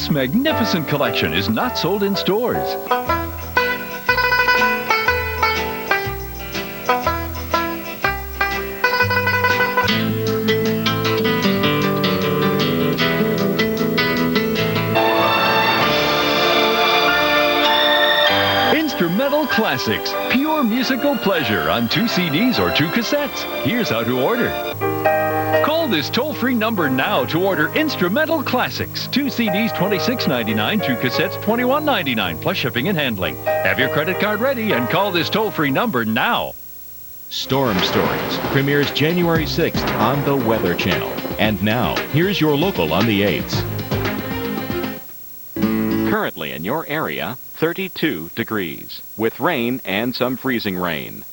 This magnificent collection is not sold in stores. Instrumental Classics, pure musical pleasure on 2 CDs or 2 cassettes. Here's how to order. Call this toll-free number now to order Instrumental Classics. 2 CDs, $26.99, 2 cassettes, $21.99, plus shipping and handling. Have your credit card ready and call this toll-free number now. Storm Stories premieres January 6th on the Weather Channel. And now, here's your local on the 8s. Currently in your area, 32 degrees, with rain and some freezing rain.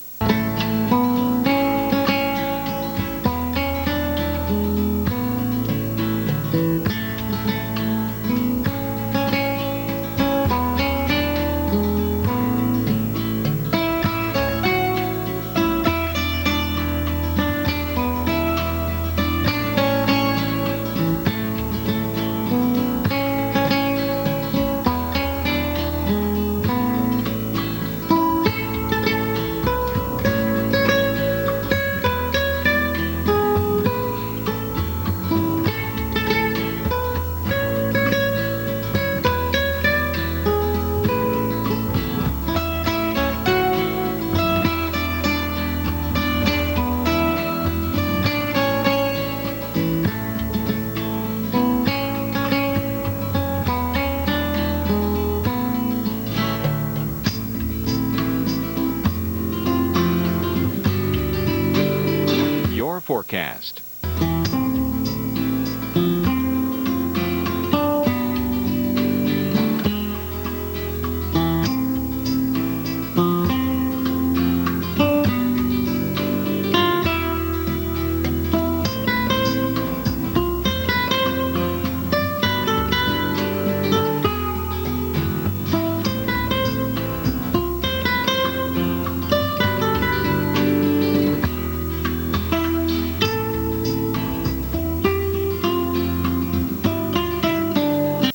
Forecast.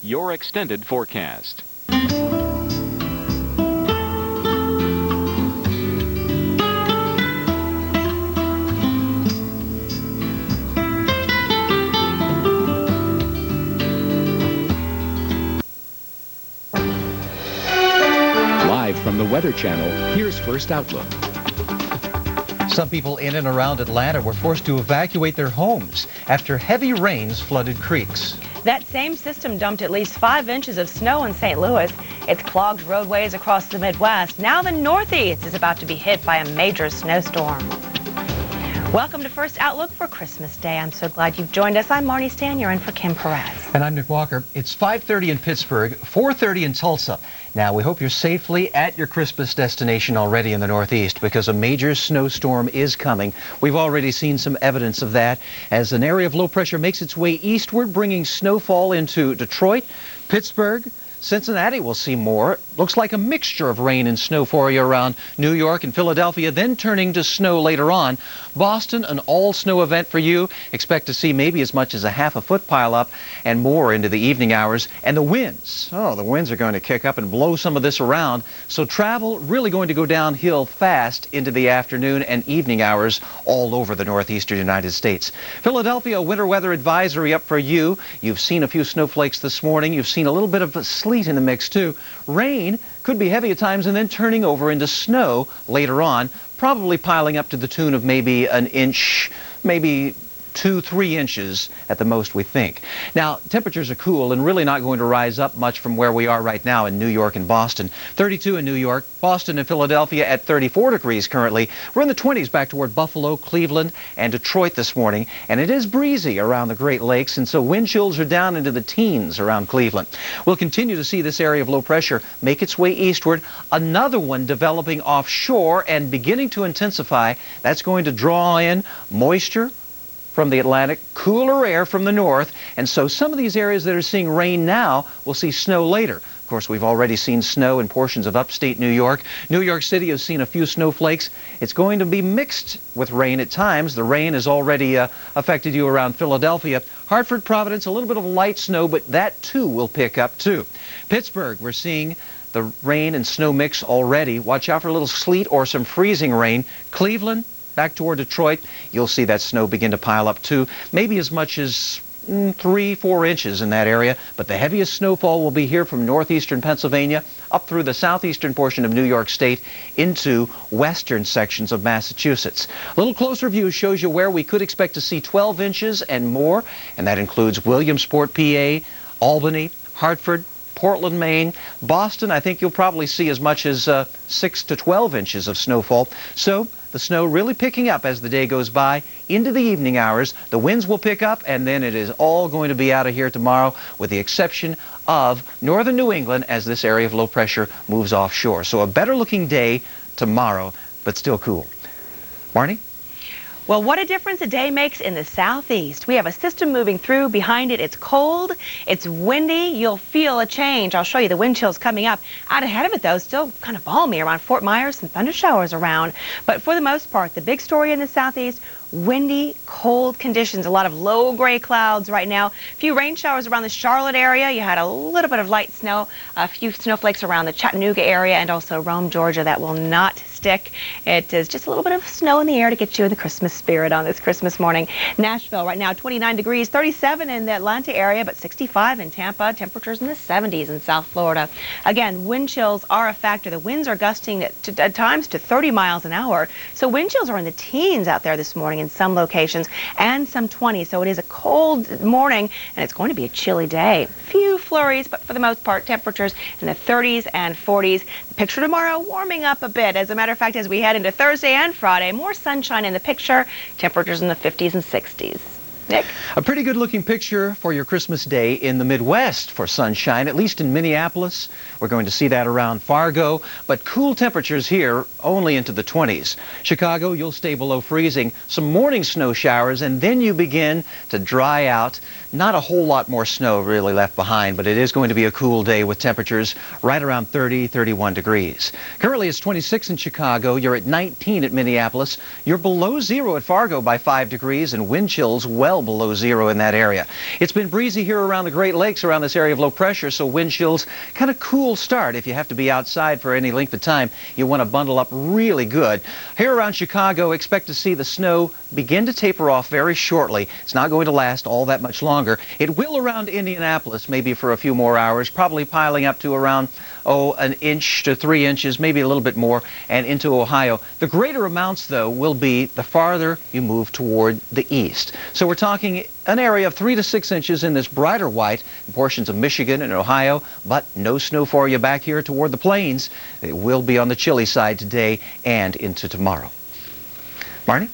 Your extended forecast. Live from the Weather Channel, here's First Outlook. Some people in and around Atlanta were forced to evacuate their homes after heavy rains flooded creeks. That same system dumped at least 5 inches of snow in St. Louis. It's clogged roadways across the Midwest. Now the Northeast is about to be hit by a major snowstorm. Welcome to First Outlook for Christmas Day. I'm so glad you've joined us. I'm Marnie Stanier in for Kim Perez. And I'm Nick Walker. It's 5:30 in Pittsburgh, 4:30 in Tulsa. Now, we hope you're safely at your Christmas destination already in the Northeast because a major snowstorm is coming. We've already seen some evidence of that as an area of low pressure makes its way eastward, bringing snowfall into Detroit, Pittsburgh, Cincinnati will see more. Looks like a mixture of rain and snow for you around New York and Philadelphia, then turning to snow later on. Boston, an all-snow event for you. Expect to see maybe as much as a half a foot pile up and more into the evening hours. And the winds, the winds are going to kick up and blow some of this around. So travel really going to go downhill fast into the afternoon and evening hours all over the northeastern United States. Philadelphia, winter weather advisory up for you. You've seen a few snowflakes this morning. You've seen a little bit of sleet in the mix too. Rain could be heavy at times and then turning over into snow later on, probably piling up to the tune of maybe an inch, maybe 2-3 inches at the most, we think. Now, temperatures are cool and really not going to rise up much from where we are right now in New York and Boston. 32 in New York, Boston and Philadelphia at 34 degrees currently. We're in the 20s back toward Buffalo, Cleveland, and Detroit this morning. And it is breezy around the Great Lakes, and so wind chills are down into the teens around Cleveland. We'll continue to see this area of low pressure make its way eastward. Another one developing offshore and beginning to intensify. That's going to draw in moisture from the Atlantic, cooler air from the north, and so some of these areas that are seeing rain now will see snow later. Of course, we've already seen snow in portions of upstate New York. New York City has seen a few snowflakes. It's going to be mixed with rain at times. The rain has already affected you around Philadelphia. Hartford, Providence, a little bit of light snow, but that too will pick up too. Pittsburgh, we're seeing the rain and snow mix already. Watch out for a little sleet or some freezing rain. Cleveland, back toward Detroit, you'll see that snow begin to pile up too. Maybe as much as 3-4 inches in that area, but the heaviest snowfall will be here from northeastern Pennsylvania up through the southeastern portion of New York State into western sections of Massachusetts. A little closer view shows you where we could expect to see 12 inches and more, and that includes Williamsport, PA, Albany, Hartford, Portland, Maine, Boston. I think you'll probably see as much as 6 to 12 inches of snowfall. So the snow really picking up as the day goes by into the evening hours. The winds will pick up, and then it is all going to be out of here tomorrow, with the exception of northern New England as this area of low pressure moves offshore. So a better looking day tomorrow, but still cool. Marnie? Well, what a difference a day makes in the southeast. We have a system moving through. Behind it, it's cold, it's windy. You'll feel a change. I'll show you the wind chills coming up. Out ahead of it, though, still kind of balmy around Fort Myers, some thunder showers around. But for the most part, the big story in the southeast, windy, cold conditions. A lot of low gray clouds right now. A few rain showers around the Charlotte area. You had a little bit of light snow, a few snowflakes around the Chattanooga area, and also Rome, Georgia. That will not stick. It is just a little bit of snow in the air to get you in the Christmas spirit on this Christmas morning. Nashville right now 29 degrees, 37 in the Atlanta area, but 65 in Tampa. Temperatures in the 70s in South Florida. Again, wind chills are a factor. The winds are gusting at times to 30 miles an hour. So wind chills are in the teens out there this morning in some locations, and some 20. So it is a cold morning, and it's going to be a chilly day. Few flurries, but for the most part, temperatures in the 30s and 40s. The picture tomorrow warming up a bit. As a matter of fact, as we head into Thursday and Friday, more sunshine in the picture. Temperatures in the 50s and 60s. Nick? A pretty good looking picture for your Christmas day in the Midwest for sunshine, at least in Minneapolis. We're going to see that around Fargo, but cool temperatures here only into the 20s. Chicago, you'll stay below freezing. Some morning snow showers, and then you begin to dry out. Not a whole lot more snow really left behind, but it is going to be a cool day with temperatures right around 30, 31 degrees. Currently it's 26 in Chicago. You're at 19 at Minneapolis. You're below zero at Fargo by 5 degrees, and wind chills well below zero in that area. It's been breezy here around the Great Lakes, around this area of low pressure, so wind chills kind of cool start. If you have to be outside for any length of time, you want to bundle up really good. Here around Chicago, expect to see the snow begin to taper off very shortly. It's not going to last all that much longer. It will around Indianapolis, maybe for a few more hours, probably piling up to around, an inch to 3 inches, maybe a little bit more, and into Ohio. The greater amounts, though, will be the farther you move toward the east. So we're talking an area of 3 to 6 inches in this brighter white in portions of Michigan and Ohio, but no snow for you back here toward the plains. It will be on the chilly side today and into tomorrow. Marnie?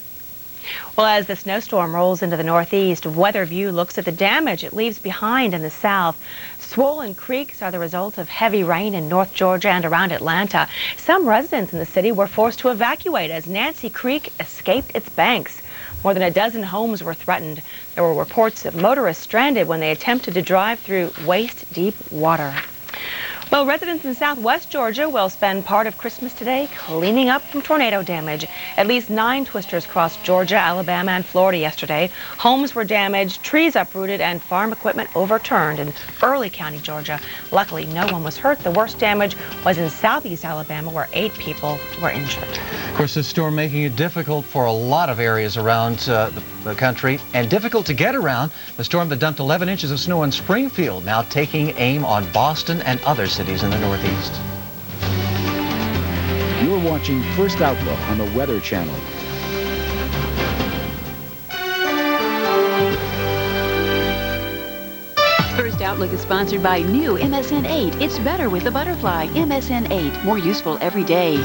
Well, as the snowstorm rolls into the northeast, WeatherView looks at the damage it leaves behind in the south. Swollen creeks are the result of heavy rain in North Georgia and around Atlanta. Some residents in the city were forced to evacuate as Nancy Creek escaped its banks. More than a dozen homes were threatened. There were reports of motorists stranded when they attempted to drive through waist-deep water. Well, residents in southwest Georgia will spend part of Christmas today cleaning up from tornado damage. At least 9 twisters crossed Georgia, Alabama, and Florida yesterday. Homes were damaged, trees uprooted, and farm equipment overturned in Early County, Georgia. Luckily, no one was hurt. The worst damage was in southeast Alabama, where 8 people were injured. Of course, this storm making it difficult for a lot of areas around the country, and difficult to get around. The storm that dumped 11 inches of snow in Springfield, now taking aim on Boston and other cities in the Northeast. You're watching First Outlook on the Weather Channel. First Outlook is sponsored by new MSN 8. It's better with the butterfly. MSN 8, more useful every day.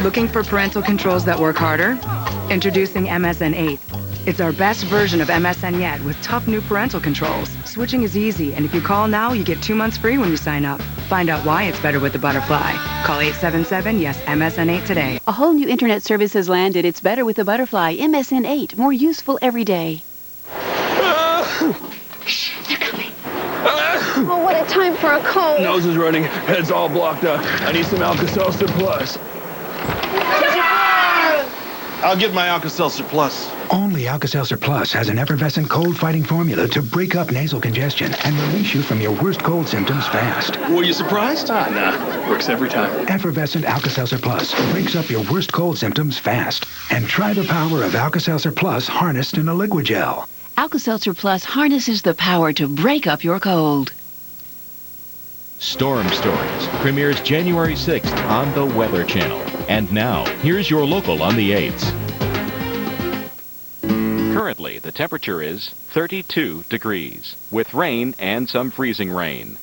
Looking for parental controls that work harder? Introducing MSN 8. It's our best version of MSN yet with tough new parental controls. Switching is easy, and if you call now, you get 2 months free when you sign up. Find out why it's better with the Butterfly. Call 877-YES-MSN8 today. A whole new internet service has landed. It's better with the Butterfly. MSN 8. More useful every day. They're coming. Oh, what a time for a cold. Nose is running. Head's all blocked up. I need some Alka-Seltzer Plus. I'll get my Alka-Seltzer Plus. Only Alka-Seltzer Plus has an effervescent cold-fighting formula to break up nasal congestion and release you from your worst cold symptoms fast. Were you surprised? Nah. Works every time. Effervescent Alka-Seltzer Plus breaks up your worst cold symptoms fast. And try the power of Alka-Seltzer Plus harnessed in a liquid gel. Alka-Seltzer Plus harnesses the power to break up your cold. Storm Stories premieres January 6th on the Weather Channel. And now, here's your local on the 8s. Currently, the temperature is 32 degrees, with rain and some freezing rain.